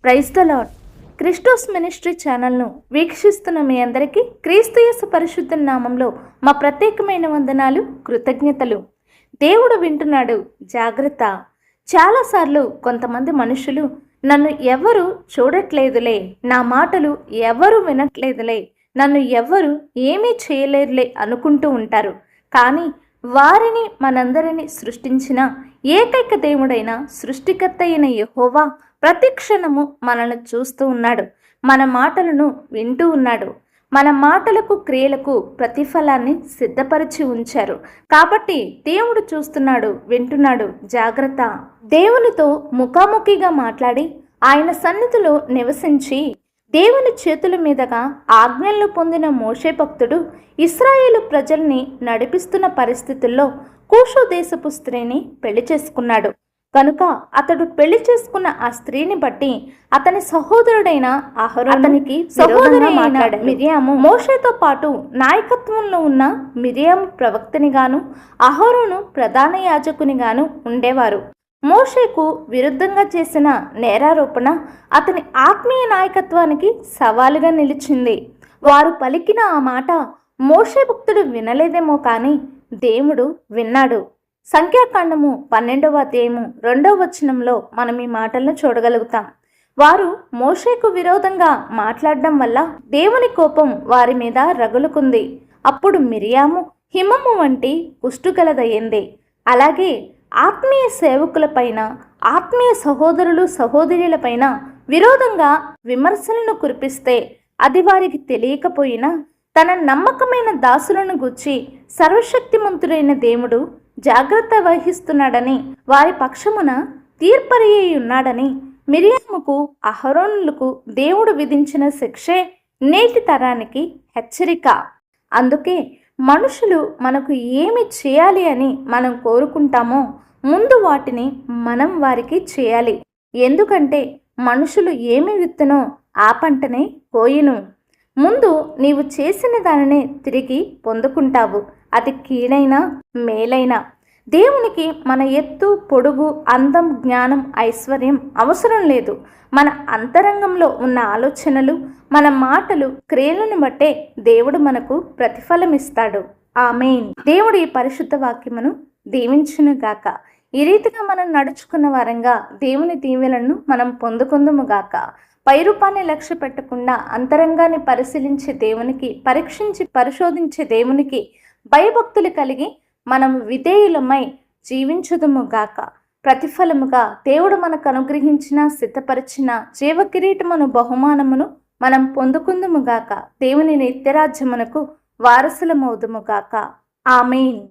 Praise the lord. Christos ministry ఛానల్ను వీక్షిస్తున్న మీ అందరికీ క్రీస్తు యేసు పరిశుద్ధ నామంలో మా ప్రత్యేకమైన వందనాలు, కృతజ్ఞతలు. దేవుడు వింటున్నాడు, జాగ్రత్త. చాలాసార్లు కొంతమంది మనుషులు నన్ను ఎవరు చూడట్లేదులే, నా మాటలు ఎవరు వినట్లేదులే, నన్ను ఎవరు ఏమీ చేయలేరులే అనుకుంటూ ఉంటారు. కానీ వారిని మనందరినీ సృష్టించిన ఏకైక దేవుడైన సృష్టికర్త అయిన యెహోవా ప్రతి క్షణము మనల్ని చూస్తూ ఉన్నాడు, మన మాటలను వింటూ ఉన్నాడు. మన మాటలకు క్రియలకు ప్రతిఫలాన్ని సిద్ధపరిచి ఉంచారు. కాబట్టి దేవుడు చూస్తున్నాడు, వింటున్నాడు, జాగ్రత్త. దేవునితో ముఖాముఖిగా మాట్లాడి ఆయన సన్నిధిలో నివసించి దేవుని చేతుల మీదుగా ఆజ్ఞలను పొందిన మోషే భక్తుడు ఇశ్రాయేలు ప్రజల్ని నడిపిస్తున్న పరిస్థితుల్లో కూషు దేశపు స్త్రీని పెళ్లి చేసుకున్నాడు. కనుక అతడు పెళ్లి చేసుకున్న ఆ స్త్రీని బట్టి అతని సహోదరుడైన అహరోను, అతనికి సహోదరి అయిన మిరియాము, మోషేతో పాటు నాయకత్వంలో ఉన్న మిరియాము ప్రవక్తనిగాను అహరోను ప్రధాన యాజకునిగాను ఉండేవారు. మోషేకు విరుద్ధంగా చేసిన నేరారోపణ అతని ఆత్మీయ నాయకత్వానికి సవాలుగా నిలిచింది. వారు పలికిన ఆ మాట మోషే భక్తుడు వినలేదేమో కానీ దేవుడు విన్నాడు. సంఖ్యాకాండము 12వ అధ్యాయము 2వ వచనంలో మనం ఈ మాటలను చూడగలుగుతాం. వారు మోషేకు విరోధంగా మాట్లాడడం వల్ల దేవుని కోపం వారి మీద రగులుకుంది. అప్పుడు మిరియాము హిమము వంటి కుష్టుగలదయ్యింది. అలాగే ఆత్మీయ సేవకులపైన, ఆత్మీయ సహోదరులు సహోదరులపైన విరోధంగా విమర్శలను కురిపిస్తే అది వారికి తెలియకపోయినా తన నమ్మకమైన దాసులను గూర్చి సర్వశక్తిమంతుడైన దేవుడు జాగ్రత్త వహిస్తున్నాడని, వారి పక్షమున తీర్పరి ఉన్నాడని మిరియాముకు అహరోనులకు దేవుడు విధించిన శిక్షే నేటి తరానికి హెచ్చరిక. అందుకే మనుషులు మనకు ఏమి చేయాలి అని మనం కోరుకుంటామో ముందు వాటిని మనం వారికి చేయాలి. ఎందుకంటే మనుషులు ఏమి విత్తునో ఆ పంటనే కోయును. ముందు నీవు చేసిన దానినే తిరిగి పొందుకుంటావు, అది కీడైనా మేలైనా. దేవునికి మన ఎత్తు, పొడుగు, అందం, జ్ఞానం, ఐశ్వర్యం అవసరం లేదు. మన అంతరంగంలో ఉన్న ఆలోచనలు, మన మాటలు, క్రియలను బట్టే దేవుడు మనకు ప్రతిఫలం ఇస్తాడు. ఆమేన్. దేవుడు ఈ పరిశుద్ధ వాక్యమును దీవించును గాక. ఈ రీతిగా మనం నడుచుకున్న వారంగా దేవుని దీవెనలను మనం పొందుకుందుము గాక. పై రూపాన్ని లక్ష్య పెట్టకుండా అంతరంగాన్ని పరిశీలించే దేవునికి, పరీక్షించి పరిశోధించే దేవునికి భయభక్తులు కలిగి మనం విధేయులమై జీవించుదుము గాక. ప్రతిఫలముగా దేవుడు మనకు అనుగ్రహించిన, సిద్ధపరిచిన జీవ కిరీటమును, బహుమానమును మనం పొందుకుందుము గాక. దేవుని నిత్యరాజ్యమునకు వారసులమవుదుము గాక. ఆమేన్.